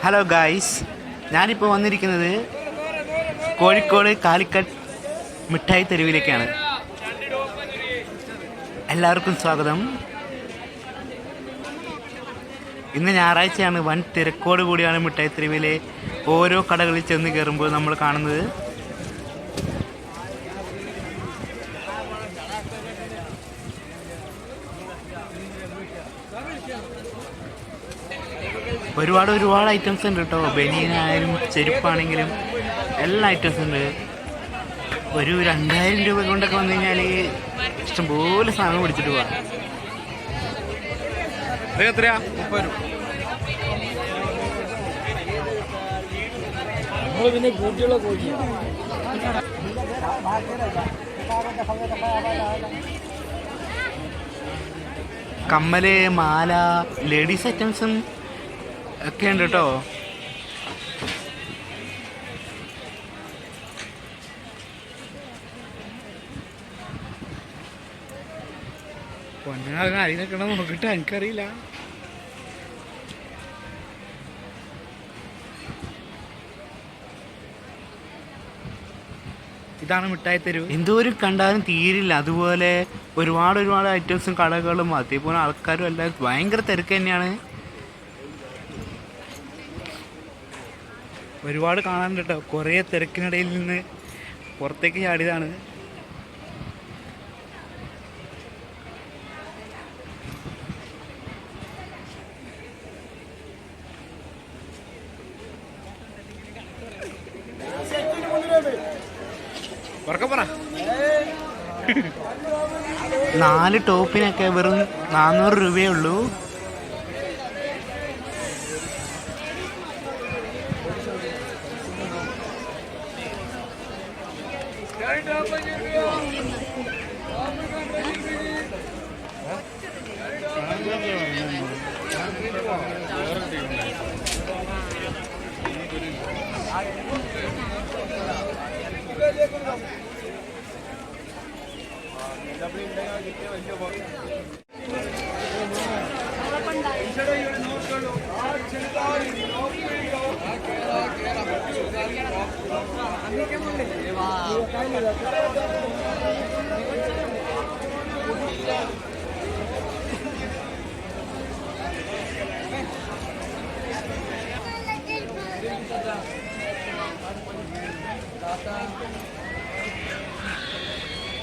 Hello guys, ഞാനിപ്പോൾ വന്നിരിക്കുന്നത് കോഴിക്കോട് കാലിക്കറ്റ് മിഠായി തെരുവിലേക്കാണ്. എല്ലാവർക്കും സ്വാഗതം. ഇന്ന് ഞായറാഴ്ചയാണ്. വൻ തിരക്കോട് കൂടിയാണ് മിഠായി തെരുവിലെ ഓരോ കടകളിൽ ചെന്ന് കയറുമ്പോൾ നമ്മൾ കാണുന്നത്. ഒരുപാട് ഐറ്റംസ് ഉണ്ട് കേട്ടോ. ബനിയനായാലും ചെരുപ്പാണെങ്കിലും എല്ലാ ഐറ്റംസ് ഉണ്ട്. ഒരു 2000 രൂപ കൊണ്ടൊക്കെ വന്നു കഴിഞ്ഞാൽ ഇഷ്ടംപോലെ സാധനം പിടിച്ചിട്ട് പോവാം. എത്രയാ? 30 രൂപ. കമ്മല്, മാല, ലേഡീസ് ഐറ്റംസും ഒക്കെ ഉണ്ട് കേട്ടോ. പൊന്നാണ് അതിനൊക്കെ നോക്കിട്ട് എനിക്കറിയില്ല. ഇതാണ് മിഠായി തെരുവ്. എന്തോരം കണ്ടാലും തീരില്ല. അതുപോലെ ഒരുപാട് ഐറ്റംസും കടകളും അതേപോലെ ആൾക്കാരും എല്ലാം ഭയങ്കര തിരക്ക് തന്നെയാണ്. ഒരുപാട് കാണാനുണ്ട് കേട്ടോ. കുറേ തിരക്കിനിടയിൽ നിന്ന് പുറത്തേക്ക് ചാടിയതാണ്. പറ 4 ടോപ്പിനൊക്കെ വെറും 400 രൂപയേ ഉള്ളൂ.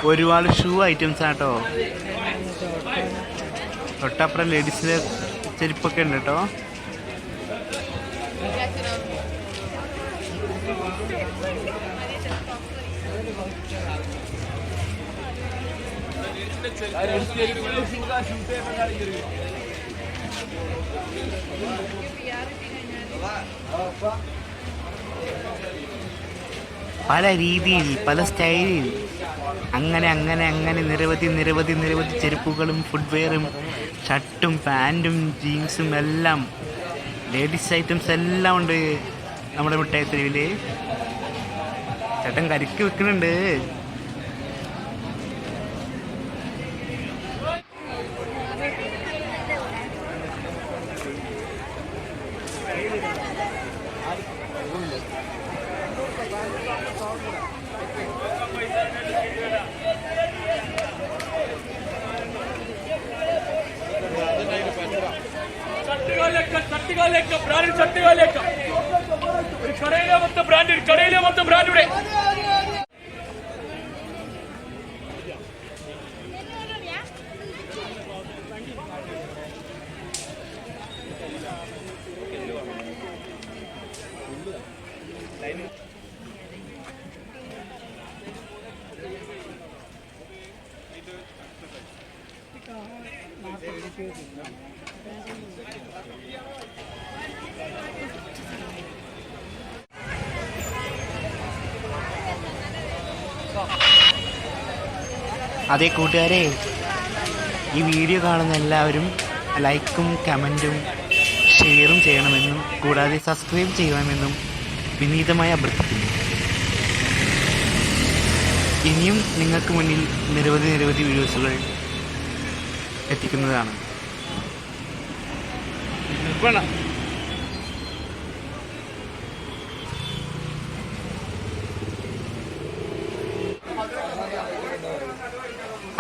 ഒരുപാട് ഷൂ ഐറ്റംസ് ആട്ടോ. തൊട്ടപ്പുറം ലേഡീസിൻ്റെ ചെരുപ്പൊക്കെ ഉണ്ട് കേട്ടോ. പല രീതിയിൽ, പല സ്റ്റൈലിൽ, അങ്ങനെ നിരവധി ചെരുപ്പുകളും ഫുട്വെയറും ഷർട്ടും പാൻറ്റും ജീൻസും എല്ലാം, ലേഡീസ് ഐറ്റംസ് എല്ലാം ഉണ്ട് നമ്മുടെ മിഠായി തെരുവിൽ. ചേട്ടൻ കരിക്ക് വെക്കുന്നുണ്ട്. കടയിലെ മൊത്തം ബ്രാൻഡ് ഇവിടെ. അതേ കൂട്ടുകാരെ, ഈ വീഡിയോ കാണുന്ന എല്ലാവരും ലൈക്കും കമൻറ്റും ഷെയറും ചെയ്യണമെന്നും കൂടാതെ സബ്സ്ക്രൈബ് ചെയ്യണമെന്നും വിനീതമായി അഭ്യർത്ഥിക്കുന്നു. ഇനിയും നിങ്ങൾക്ക് മുന്നിൽ നിരവധി വീഡിയോസുകൾ എത്തിക്കുന്നതാണ്.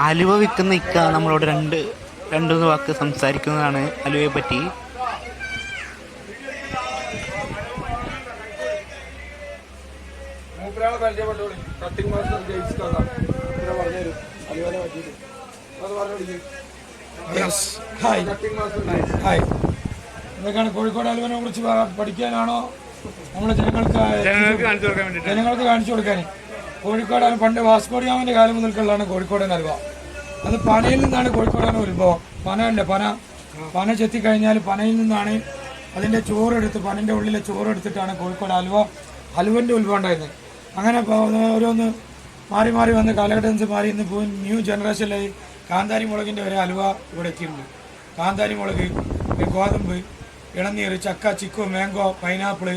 അലുവ വിൽക്കുന്ന ഇക്ക നമ്മളോട് രണ്ടു വാക്ക് സംസാരിക്കുന്നതാണ് അലുവയെ പറ്റി. എന്തൊക്കെയാണ് കോഴിക്കോട് അലുവനെ കുറിച്ച് പഠിക്കാനാണോ നമ്മൾ ജനങ്ങൾക്ക് കാണിച്ചു കൊടുക്കാൻ? കോഴിക്കോട് അലുവ പണ്ട് വാസ്കോഡിഗാമന്റെ കാലം മുതൽക്കുള്ളതാണ് കോഴിക്കോടൻ അലുവ. അത് പനയിൽ നിന്നാണ് കോഴിക്കോടാണ് ഉത്ഭവം. പന ചെത്തിക്കഴിഞ്ഞാൽ പനയിൽ നിന്നാണ് അതിൻ്റെ ചോറെടുത്ത് പനൻ്റെ ഉള്ളിലെ ചോറെടുത്തിട്ടാണ് കോഴിക്കോട് അലുവൻ്റെ ഉത്ഭവം ഉണ്ടായിരുന്നത്. അങ്ങനെ ഓരോന്ന് മാറി മാറി വന്ന് കാലഘട്ടം മാറി ഇന്ന് ഇപ്പോൾ ന്യൂ ജനറേഷനിലായി കാന്താരി മുളകിൻ്റെ വരെ അലുവ ഇവിടെ എത്തിയിട്ടുണ്ട്. കാന്താരി മുളക്, ഗോതമ്പ്, ഇളനീർ, ചക്ക, ചിക്കു, മാംഗോ, പൈനാപ്പിള്,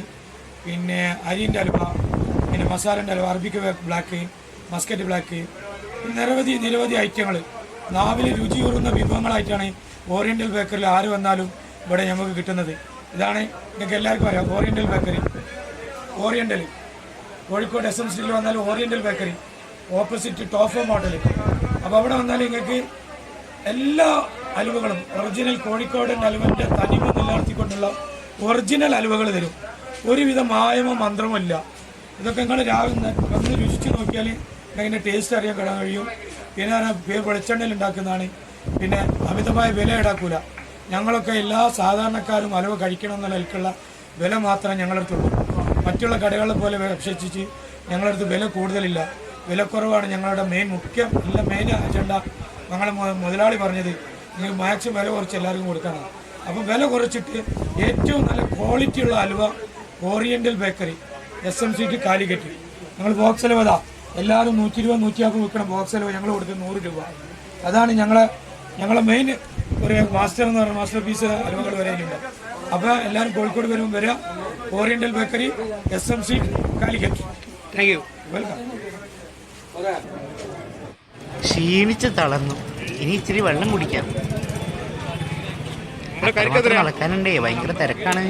പിന്നെ അരിൻ്റെ അലുവ, പിന്നെ മസാലൻ്റെ അലുവ, അറബിക്ക് ബ്ലാക്ക്, മസ്കറ്റ് ബ്ലാക്ക്, നിരവധി ഐറ്റങ്ങൾ നാവിൽ രുചിയൂറുന്ന വിഭവങ്ങളായിട്ടാണ് ഓറിയൻ്റൽ ബേക്കറിൽ ആര് വന്നാലും ഇവിടെ നമുക്ക് കിട്ടുന്നത്. ഇതാണ് നിങ്ങൾക്ക് എല്ലാവർക്കും അറിയാം ഓറിയൻ്റൽ ബേക്കറി. ഓറിയൻ്റൽ കോഴിക്കോട് SMCയിൽ വന്നാൽ ഓറിയൻ്റൽ ബേക്കറി ഓപ്പോസിറ്റ് ടോഫോ മോഡൽ. അപ്പോൾ അവിടെ വന്നാൽ നിങ്ങൾക്ക് എല്ലാ അലുവകളും ഒറിജിനൽ കോഴിക്കോടൻ അലുവൻ്റെ തനിമ നിലനിർത്തിക്കൊണ്ടുള്ള ഒറിജിനൽ അലുവകൾ തരും. ഒരുവിധ മായമോ മന്ത്രമോ ഇല്ല. ഇതൊക്കെ നിങ്ങൾ രാവിലെ വന്ന് രുചിച്ച് നോക്കിയാൽ അതിൻ്റെ ടേസ്റ്റ് അറിയാൻ കഴിയും. പിന്നെ വെളിച്ചെണ്ണയിൽ ഉണ്ടാക്കുന്നതാണ്. പിന്നെ അമിതമായ വില ഈടാക്കൂല. ഞങ്ങളൊക്കെ എല്ലാ സാധാരണക്കാരും അലുവ കഴിക്കണം എന്നുള്ള നിലക്കുള്ള വില മാത്രമേ ഞങ്ങളടുത്തുള്ളൂ. മറ്റുള്ള കടകളെ പോലെ അപേക്ഷിച്ച് ഞങ്ങളടുത്ത് വില കൂടുതലില്ല. വിലക്കുറവാണ് ഞങ്ങളുടെ മെയിൻ അജണ്ട. ഞങ്ങളെ മുതലാളി പറഞ്ഞത് നിങ്ങൾ മാക്സിമം വില കുറച്ച് എല്ലാവർക്കും കൊടുക്കണം. അപ്പം വില കുറച്ചിട്ട് ഏറ്റവും നല്ല ക്വാളിറ്റിയുള്ള അലുവ ഓറിയൻ്റൽ ബേക്കറി SMC കാലിക്കറ്റ്. ഞങ്ങൾ ബോക്സ് അലുവ എല്ലാവരും 120, 150 വിൽക്കണം. ബോക്സ് അലുവ ഞങ്ങൾ കൊടുക്കുന്നത് 100 രൂപ. അതാണ് ഞങ്ങളെ മെയിൻ ഒരു മാസ്റ്റർ എന്ന് പറയുന്ന മാസ്റ്റർ പീസ് അലുവകൾ വരെയുണ്ട്. അപ്പോൾ എല്ലാവരും കോഴിക്കോട് വരുമ്പോൾ വരിക. Oriental bakery SMC Calicut. Thank you. Welcome. ക്ഷീണിച്ച് തളർന്നു. ഇനി ഇച്ചിരി വെള്ളം കുടിക്കാം. നടക്കാനുണ്ടേ, ഭയങ്കര തിരക്കാണ്.